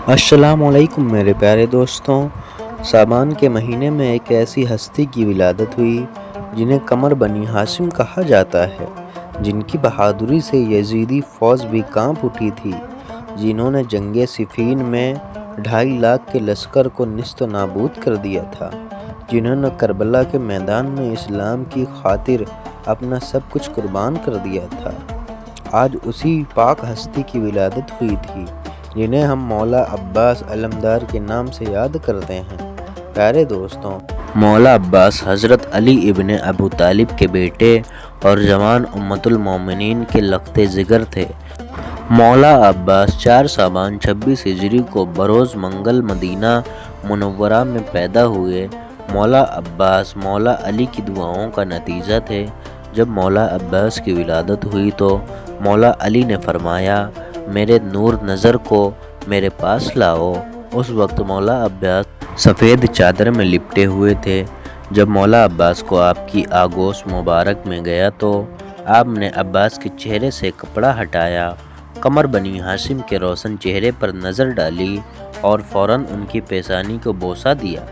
السلام علیکم میرے پیارے دوستوں۔ شعبان کے مہینے میں ایک ایسی ہستی کی ولادت ہوئی جنہیں قمر بنی ہاشم کہا جاتا ہے، جن کی بہادری سے یزیدی فوج بھی کانپ اٹھی تھی، جنہوں نے جنگ صفین میں 2.5 لاکھ کے لشکر کو نیست و نابود کر دیا تھا، جنہوں نے کربلا کے میدان میں اسلام کی خاطر اپنا سب کچھ قربان کر دیا تھا۔ آج اسی پاک ہستی کی ولادت ہوئی تھی جنہیں ہم مولا عباس علمدار کے نام سے یاد کرتے ہیں۔ پیارے دوستوں، مولا عباس حضرت علی ابن ابو طالب کے بیٹے اور جوان امت المومنین کے لخت جگر تھے۔ مولا عباس 4 شعبان 26 ہجری کو بروز منگل مدینہ منورہ میں پیدا ہوئے۔ مولا عباس مولا علی کی دعاؤں کا نتیجہ تھے۔ جب مولا عباس کی ولادت ہوئی تو مولا علی نے فرمایا، میرے نور نظر کو میرے پاس لاؤ۔ اس وقت مولا عباس سفید چادر میں لپٹے ہوئے تھے۔ جب مولا عباس کو آپ کی آغوش مبارک میں گیا تو آپ نے عباس کے چہرے سے کپڑا ہٹایا، قمر بنی ہاشم کے روشن چہرے پر نظر ڈالی اور فوراً ان کی پیشانی کو بوسہ دیا۔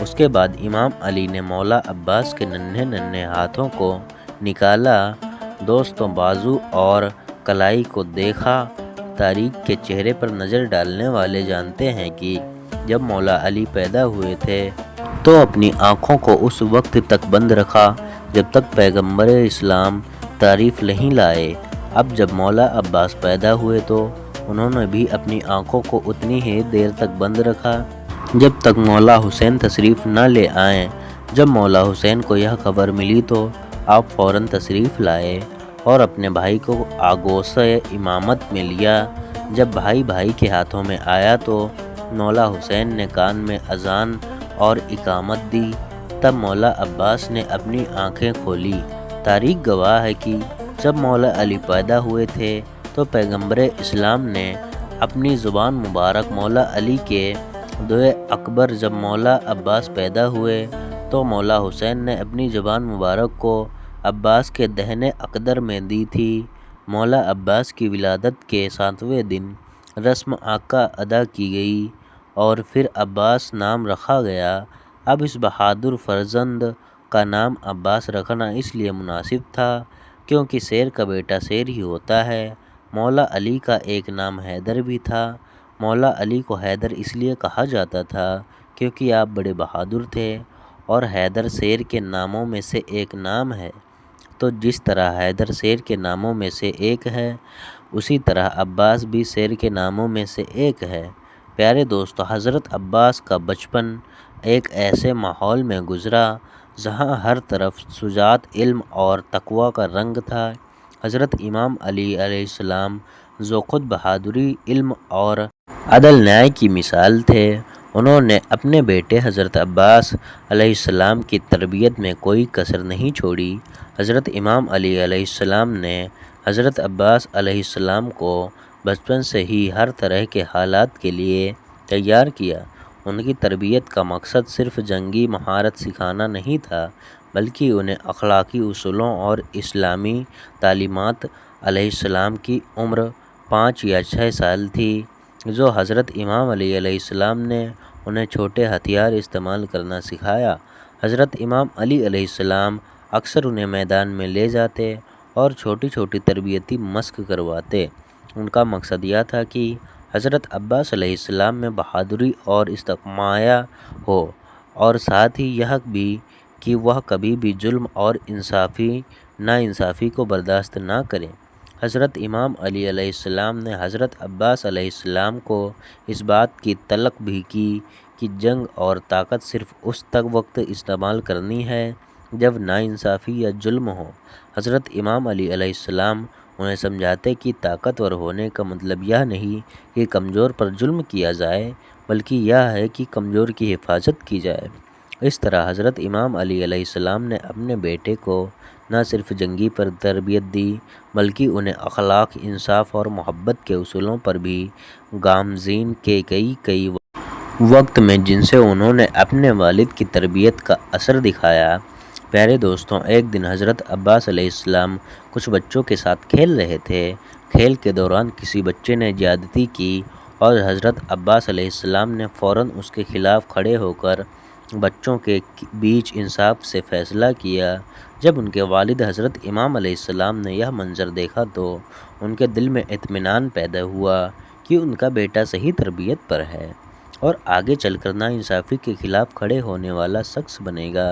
اس کے بعد امام علی نے مولا عباس کے ننھے ننھے ہاتھوں کو نکالا۔ دوستوں، بازو اور کلائی کو دیکھا تاریخ کے چہرے پر نظر ڈالنے والے جانتے ہیں کہ جب مولا علی پیدا ہوئے تھے تو اپنی آنکھوں کو اس وقت تک بند رکھا جب تک پیغمبر اسلام تشریف نہیں لائے۔ اب جب مولا عباس پیدا ہوئے تو انہوں نے بھی اپنی آنکھوں کو اتنی ہی دیر تک بند رکھا جب تک مولا حسین تشریف نہ لے آئیں۔ جب مولا حسین کو یہ خبر ملی تو آپ فوراً تشریف لائے اور اپنے بھائی کو آغوش امامت میں لیا۔ جب بھائی کے ہاتھوں میں آیا تو مولا حسین نے کان میں اذان اور اقامت دی۔ تب مولا عباس نے اپنی آنکھیں کھولی۔ تاریخ گواہ ہے کہ جب مولا علی پیدا ہوئے تھے تو پیغمبر اسلام نے اپنی زبان مبارک مولا علی کے دعائے اکبر، جب مولا عباس پیدا ہوئے تو مولا حسین نے اپنی زبان مبارک کو عباس کے دہنے اقدر میں دی تھی۔ مولا عباس کی ولادت کے 7ویں دن رسم عقیقہ ادا کی گئی اور پھر عباس نام رکھا گیا۔ اب اس بہادر فرزند کا نام عباس رکھنا اس لیے مناسب تھا کیونکہ شیر کا بیٹا شیر ہی ہوتا ہے۔ مولا علی کا ایک نام حیدر بھی تھا۔ مولا علی کو حیدر اس لیے کہا جاتا تھا کیونکہ آپ بڑے بہادر تھے اور حیدر شیر کے ناموں میں سے ایک نام ہے۔ تو جس طرح حیدر شیر کے ناموں میں سے ایک ہے، اسی طرح عباس بھی شیر کے ناموں میں سے ایک ہے۔ پیارے دوستو، حضرت عباس کا بچپن ایک ایسے ماحول میں گزرا جہاں ہر طرف شجاعت، علم اور تقویٰ کا رنگ تھا۔ حضرت امام علی علیہ السلام جو خود بہادری، علم اور عدل نیائے کی مثال تھے، انہوں نے اپنے بیٹے حضرت عباس علیہ السلام کی تربیت میں کوئی کسر نہیں چھوڑی۔ حضرت امام علی علیہ السلام نے حضرت عباس علیہ السلام کو بچپن سے ہی ہر طرح کے حالات کے لیے تیار کیا۔ ان کی تربیت کا مقصد صرف جنگی مہارت سکھانا نہیں تھا بلکہ انہیں اخلاقی اصولوں اور اسلامی تعلیمات۔ علیہ السلام کی عمر 5 یا 6 سال تھی جو حضرت امام علی علیہ السلام نے انہیں چھوٹے ہتھیار استعمال کرنا سکھایا۔ حضرت امام علی علیہ السلام اکثر انہیں میدان میں لے جاتے اور چھوٹی چھوٹی تربیتی مشق کرواتے۔ ان کا مقصد یہ تھا کہ حضرت عباس علیہ السلام میں بہادری اور استقامت ہو اور ساتھ ہی یہ بھی کہ وہ کبھی بھی ظلم اور ناانصافی کو برداشت نہ کریں۔ حضرت امام علی علیہ السلام نے حضرت عباس علیہ السلام کو اس بات کی تلقین بھی کی کہ جنگ اور طاقت صرف اس وقت استعمال کرنی ہے جب ناانصافی یا ظلم ہو۔ حضرت امام علی علیہ السلام انہیں سمجھاتے کہ طاقتور ہونے کا مطلب یہ نہیں کہ کمزور پر ظلم کیا جائے بلکہ یہ ہے کہ کمزور کی حفاظت کی جائے۔ اس طرح حضرت امام علی علیہ السلام نے اپنے بیٹے کو نہ صرف جنگی پر تربیت دی بلکہ انہیں اخلاق، انصاف اور محبت کے اصولوں پر بھی گامزن کے کئی وقت میں جن سے انہوں نے اپنے والد کی تربیت کا اثر دکھایا۔ پیارے دوستوں، ایک دن حضرت عباس علیہ السلام کچھ بچوں کے ساتھ کھیل رہے تھے۔ کھیل کے دوران کسی بچے نے زیادتی کی اور حضرت عباس علیہ السلام نے فوراً اس کے خلاف کھڑے ہو کر بچوں کے بیچ انصاف سے فیصلہ کیا۔ جب ان کے والد حضرت امام علیہ السلام نے یہ منظر دیکھا تو ان کے دل میں اطمینان پیدا ہوا کہ ان کا بیٹا صحیح تربیت پر ہے اور آگے چل کر ناانصافی کے خلاف کھڑے ہونے والا شخص بنے گا۔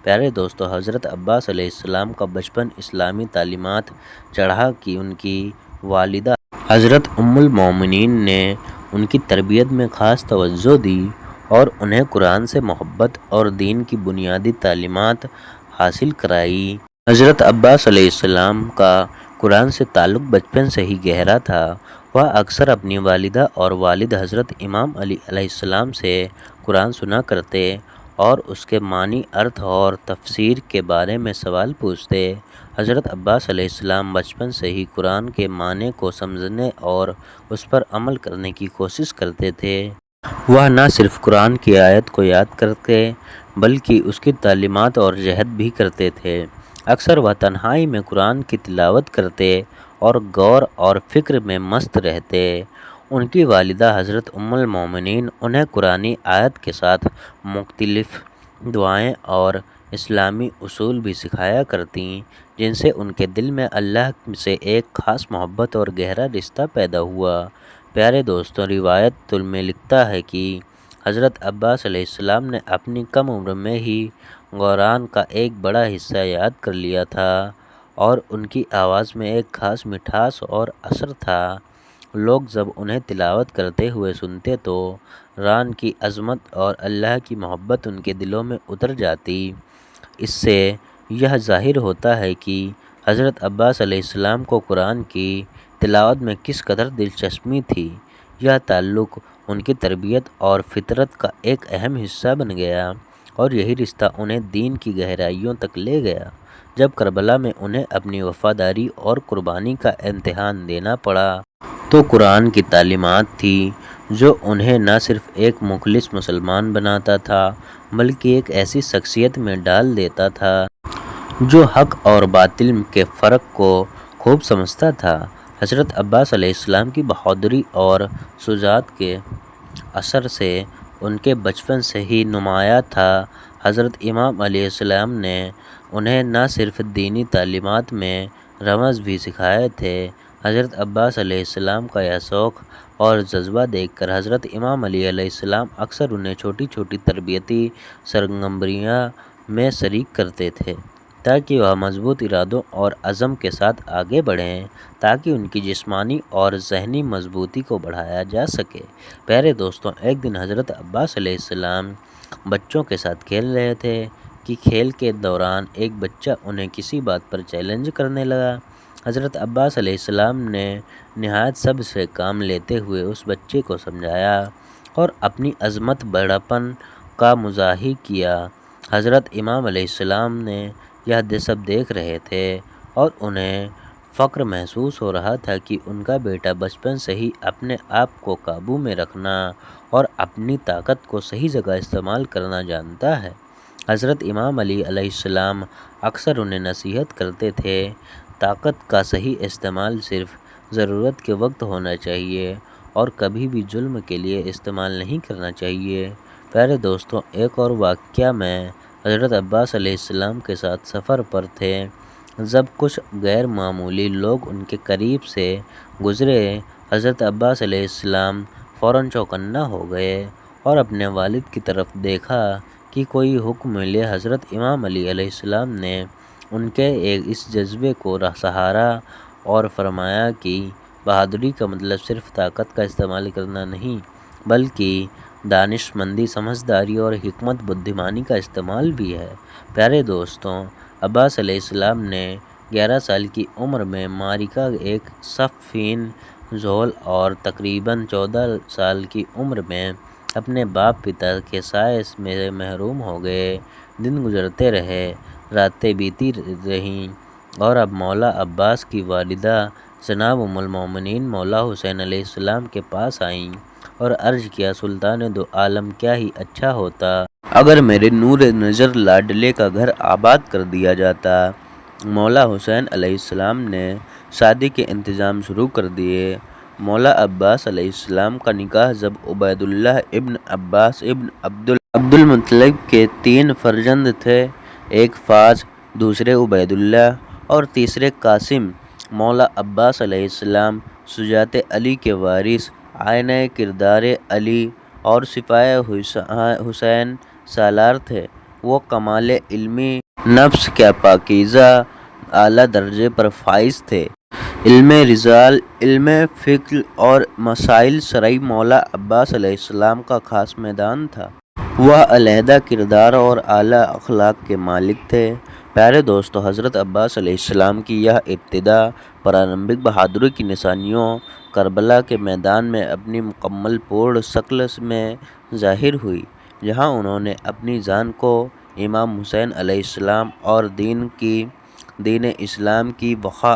پیارے دوستو، حضرت عباس علیہ السلام کا بچپن اسلامی تعلیمات چڑھا کہ ان کی والدہ حضرت ام المومنین نے ان کی تربیت میں خاص توجہ دی اور انہیں قرآن سے محبت اور دین کی بنیادی تعلیمات حاصل کرائی۔ حضرت عباس علیہ السلام کا قرآن سے تعلق بچپن سے ہی گہرا تھا۔ وہ اکثر اپنی والدہ اور والد حضرت امام علی علیہ السلام سے قرآن سنا کرتے اور اس کے معنی، ارتھ اور تفسیر کے بارے میں سوال پوچھتے۔ حضرت عباس علیہ السلام بچپن سے ہی قرآن کے معنی کو سمجھنے اور اس پر عمل کرنے کی کوشش کرتے تھے۔ وہ نہ صرف قرآن کی آیت کو یاد کرتے بلکہ اس کی تعلیمات اور جہد بھی کرتے تھے۔ اکثر وہ تنہائی میں قرآن کی تلاوت کرتے اور غور اور فکر میں مست رہتے۔ ان کی والدہ حضرت ام المومنین انہیں قرآنی آیت کے ساتھ مختلف دعائیں اور اسلامی اصول بھی سکھایا کرتیں، جن سے ان کے دل میں اللہ سے ایک خاص محبت اور گہرا رشتہ پیدا ہوا۔ پیارے دوستوں، روایت میں لکھتا ہے کہ حضرت عباس علیہ السلام نے اپنی کم عمر میں ہی قرآن کا ایک بڑا حصہ یاد کر لیا تھا اور ان کی آواز میں ایک خاص مٹھاس اور اثر تھا۔ لوگ جب انہیں تلاوت کرتے ہوئے سنتے تو قرآن کی عظمت اور اللہ کی محبت ان کے دلوں میں اتر جاتی۔ اس سے یہ ظاہر ہوتا ہے کہ حضرت عباس علیہ السلام کو قرآن کی تلاوت میں کس قدر دلچسپی تھی۔ یہ تعلق ان کی تربیت اور فطرت کا ایک اہم حصہ بن گیا اور یہی رشتہ انہیں دین کی گہرائیوں تک لے گیا۔ جب کربلا میں انہیں اپنی وفاداری اور قربانی کا امتحان دینا پڑا تو قرآن کی تعلیمات تھی جو انہیں نہ صرف ایک مخلص مسلمان بناتا تھا بلکہ ایک ایسی شخصیت میں ڈال دیتا تھا جو حق اور باطل کے فرق کو خوب سمجھتا تھا۔ حضرت عباس علیہ السلام کی بہادری اور شجاعت کے اثر سے ان کے بچپن سے ہی نمایاں تھا۔ حضرت امام علیہ السلام نے انہیں نہ صرف دینی تعلیمات میں رمز بھی سکھائے تھے۔ حضرت عباس علیہ السلام کا یہ شوق اور جذبہ دیکھ کر حضرت امام علی علیہ السلام اکثر انہیں چھوٹی چھوٹی تربیتی سرگرمیوں میں شریک کرتے تھے تاکہ وہ مضبوط ارادوں اور عزم کے ساتھ آگے بڑھیں تاکہ ان کی جسمانی اور ذہنی مضبوطی کو بڑھایا جا سکے۔ پیارے دوستوں، ایک دن حضرت عباس علیہ السلام بچوں کے ساتھ کھیل رہے تھے کہ کھیل کے دوران ایک بچہ انہیں کسی بات پر چیلنج کرنے لگا۔ حضرت عباس علیہ السلام نے نہایت صبر سے کام لیتے ہوئے اس بچے کو سمجھایا اور اپنی عظمت بڑپن کا مظاہرہ کیا۔ حضرت امام علیہ السلام نے یہ سب دیکھ رہے تھے اور انہیں فخر محسوس ہو رہا تھا کہ ان کا بیٹا بچپن سے ہی اپنے آپ کو قابو میں رکھنا اور اپنی طاقت کو صحیح جگہ استعمال کرنا جانتا ہے۔ حضرت امام علی علیہ السلام اکثر انہیں نصیحت کرتے تھے، طاقت کا صحیح استعمال صرف ضرورت کے وقت ہونا چاہیے اور کبھی بھی ظلم کے لیے استعمال نہیں کرنا چاہیے۔ پیارے دوستوں، ایک اور واقعہ میں حضرت عباس علیہ السلام کے ساتھ سفر پر تھے جب کچھ غیر معمولی لوگ ان کے قریب سے گزرے۔ حضرت عباس علیہ السلام فوراً چوکنا ہو گئے اور اپنے والد کی طرف دیکھا کہ کوئی حکم ملے۔ حضرت امام علی علیہ السلام نے ان کے اس جذبے کو سراہا اور فرمایا کہ بہادری کا مطلب صرف طاقت کا استعمال کرنا نہیں بلکہ دانشمندی، سمجھداری اور حکمت بدیمانی کا استعمال بھی ہے۔ پیارے دوستوں، عباس علیہ السلام نے 11 سال کی عمر میں معرکہ ایک صفین ذوال اور تقریباً 14 سال کی عمر میں اپنے باپ پتا کے سائے سے محروم ہو گئے۔ دن گزرتے رہے، راتیں بیتی رہیں اور اب مولا عباس کی والدہ جناب ام المومنین مولا حسین علیہ السلام کے پاس آئیں اور عرض کیا، سلطان دو عالم، کیا ہی اچھا ہوتا اگر میرے نور نظر لاڈلے کا گھر آباد کر دیا جاتا۔ مولا حسین علیہ السلام نے شادی کے انتظام شروع کر دیے۔ مولا عباس علیہ السلام کا نکاح جب عبید اللہ ابن عباس ابن عبد المطلب کے 3 فرزند تھے، ایک فاض، دوسرے عبید اللہ اور تیسرے قاسم۔ مولا عباس علیہ السلام شجاعت علی کے وارث، آئینہ کردار علی اور سپاہ حسین سالار تھے۔ وہ کمال علمی، نفس کا پاکیزہ اعلیٰ درجے پر فائز تھے۔ علم رجال، علم فقہ اور مسائل شرعی مولا عباس علیہ السلام کا خاص میدان تھا۔ وہ علیحدہ کردار اور اعلیٰ اخلاق کے مالک تھے۔ پیارے دوستو، حضرت عباس علیہ السلام کی یہ ابتدا پرارمبھک بہادری کی نشانیوں کربلا کے میدان میں اپنی مکمل پور شکل میں ظاہر ہوئی، جہاں انہوں نے اپنی جان کو امام حسین علیہ السلام اور دین اسلام کی بقا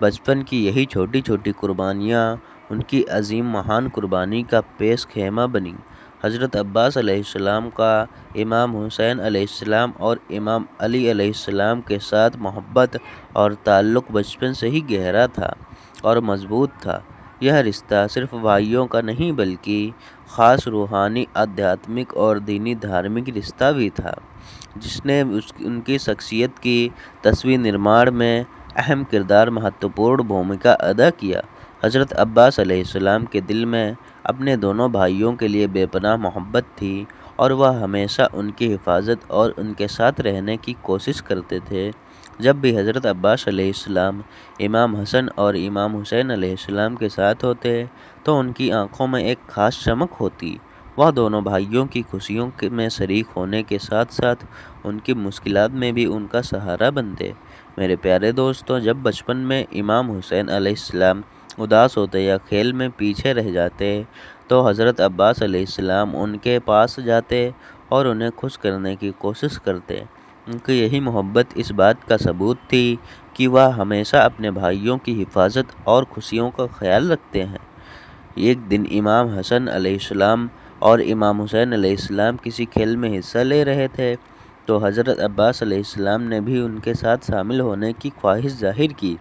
بچپن کی یہی چھوٹی چھوٹی قربانیاں ان کی عظیم مہان قربانی کا پیش خیمہ بنیں۔ حضرت عباس علیہ السلام کا امام حسین علیہ السلام اور امام علی علیہ السلام کے ساتھ محبت اور تعلق بچپن سے ہی گہرا تھا اور مضبوط تھا۔ یہ رشتہ صرف بھائیوں کا نہیں بلکہ خاص روحانی، آدھیاتمک اور دینی دھارمک رشتہ بھی تھا، جس نے ان کی شخصیت کی تصویر نرمان میں اہم کردار، مہتوپورن بھومکا ادا کیا۔ حضرت عباس علیہ السلام کے دل میں اپنے دونوں بھائیوں کے لیے بے پناہ محبت تھی اور وہ ہمیشہ ان کی حفاظت اور ان کے ساتھ رہنے کی کوشش کرتے تھے۔ جب بھی حضرت عباس علیہ السلام امام حسن اور امام حسین علیہ السلام کے ساتھ ہوتے تو ان کی آنکھوں میں ایک خاص چمک ہوتی۔ وہ دونوں بھائیوں کی خوشیوں میں شریک ہونے کے ساتھ ساتھ ان کی مشکلات میں بھی ان کا سہارا بنتے۔ میرے پیارے دوستو، جب بچپن میں امام حسین علیہ السلام اداس ہوتے یا کھیل میں پیچھے رہ جاتے تو حضرت عباس علیہ السلام ان کے پاس جاتے اور انہیں خوش کرنے کی کوشش کرتے۔ ان کی یہی محبت اس بات کا ثبوت تھی کہ وہ ہمیشہ اپنے بھائیوں کی حفاظت اور خوشیوں کا خیال رکھتے ہیں۔ ایک دن امام حسن علیہ السلام اور امام حسین علیہ السلام کسی کھیل میں حصہ لے رہے تھے تو حضرت عباس علیہ السلام نے بھی ان کے ساتھ شامل ہونے کی خواہش ظاہر کی۔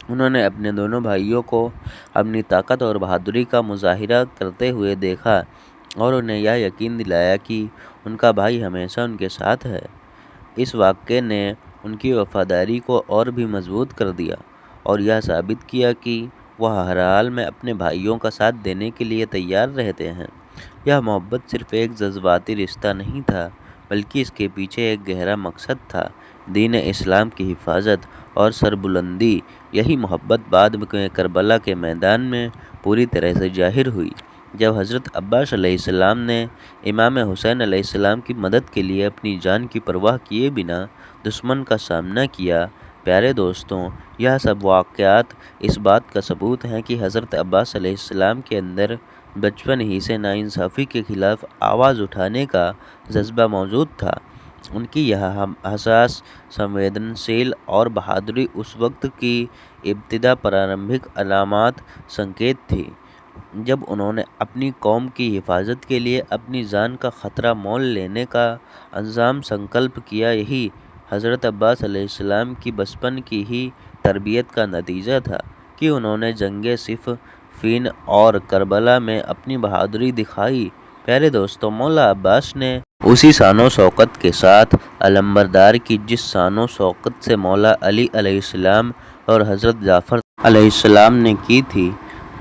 انہوں نے اپنے دونوں بھائیوں کو اپنی طاقت اور بہادری کا مظاہرہ کرتے ہوئے دیکھا اور انہیں یہ یقین دلایا کہ ان کا بھائی ہمیشہ ان کے ساتھ ہے۔ اس واقعے نے ان کی وفاداری کو اور بھی مضبوط کر دیا اور یہ ثابت کیا کہ وہ ہر حال میں اپنے بھائیوں کا ساتھ دینے کے لیے تیار رہتے ہیں۔ یہ محبت صرف ایک جذباتی رشتہ نہیں تھا بلکہ اس کے پیچھے ایک گہرا مقصد تھا، دین اسلام کی حفاظت اور سربلندی۔ یہی محبت بعد میں کربلا کے میدان میں پوری طرح سے ظاہر ہوئی، جب حضرت عباس علیہ السلام نے امام حسین علیہ السلام کی مدد کے لیے اپنی جان کی پرواہ کیے بنا دشمن کا سامنا کیا۔ پیارے دوستوں، یہ سب واقعات اس بات کا ثبوت ہیں کہ حضرت عباس علیہ السلام کے اندر بچپن ہی سے ناانصافی کے خلاف آواز اٹھانے کا جذبہ موجود تھا۔ ان کی یہ حساس، سنویدنشیل اور بہادری اس وقت کی ابتدا پرارمبھک علامات سنکیت تھی جب انہوں نے اپنی قوم کی حفاظت کے لیے اپنی جان کا خطرہ مول لینے کا عزم سنکلپ کیا۔ یہی حضرت عباس علیہ السلام کی بچپن کی ہی تربیت کا نتیجہ تھا کہ انہوں نے جنگ صفین اور کربلا میں اپنی بہادری دکھائی۔ پیارے دوستو، مولا عباس نے اسی شان و شوکت کے ساتھ علمبردار کی جس شان و شوکت سے مولا علی علیہ السلام اور حضرت جعفر علیہ السلام نے کی تھی۔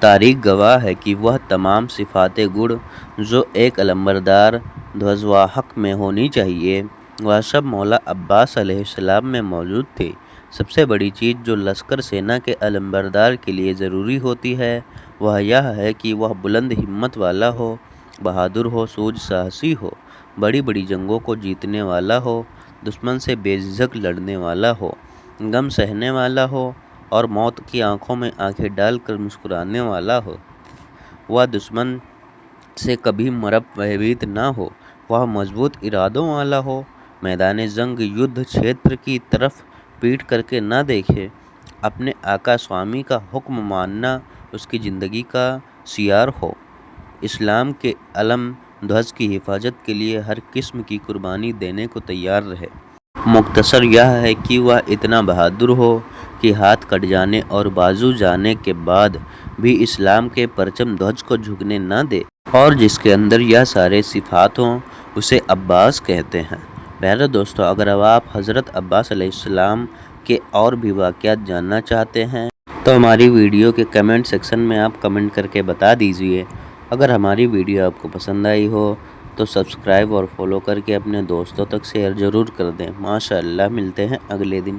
تاریخ گواہ ہے کہ وہ تمام صفات گڑ جو ایک علمبردار دھوجواہک میں ہونی چاہیے، وہ سب مولا عباس علیہ السلام میں موجود تھی۔ سب سے بڑی چیز جو لشکر سینا کے علمبردار کے لیے ضروری ہوتی ہے وہ یہ ہے کہ وہ بلند ہمت والا ہو، بہادر ہو، سوج ساہسی ہو، بڑی بڑی جنگوں کو جیتنے والا ہو، دشمن سے بے جھجک لڑنے والا ہو، غم سہنے والا ہو اور موت کی آنکھوں میں آنکھیں ڈال کر مسکرانے والا ہو۔ وہ دشمن سے کبھی مرب بھیبھیت نہ ہو، وہ مضبوط ارادوں والا ہو، میدان جنگ یدھ چھیتر کی طرف پیٹ کر کے نہ دیکھے، اپنے آقا سوامی کا حکم ماننا اس کی زندگی کا شعار ہو، اسلام کے علم دھوج کی حفاظت کے لیے ہر قسم کی قربانی دینے کو تیار رہے۔ مختصر یہ ہے کہ وہ اتنا بہادر ہو کہ ہاتھ کٹ جانے اور بازو جانے کے بعد بھی اسلام کے پرچم دھوج کو جھکنے نہ دے اور جس کے اندر یہ سارے صفات ہوں اسے عباس کہتے ہیں۔ پیارے دوستو، اگر آپ حضرت عباس علیہ السلام کے اور بھی واقعات جاننا چاہتے ہیں تو ہماری ویڈیو کے کمنٹ سیکشن میں آپ کمنٹ کر کے بتا دیجئے۔ اگر ہماری ویڈیو آپ کو پسند آئی ہو تو سبسکرائب اور فالو کر کے اپنے دوستوں تک شیئر ضرور کر دیں۔ ماشاءاللہ، ملتے ہیں اگلے دن۔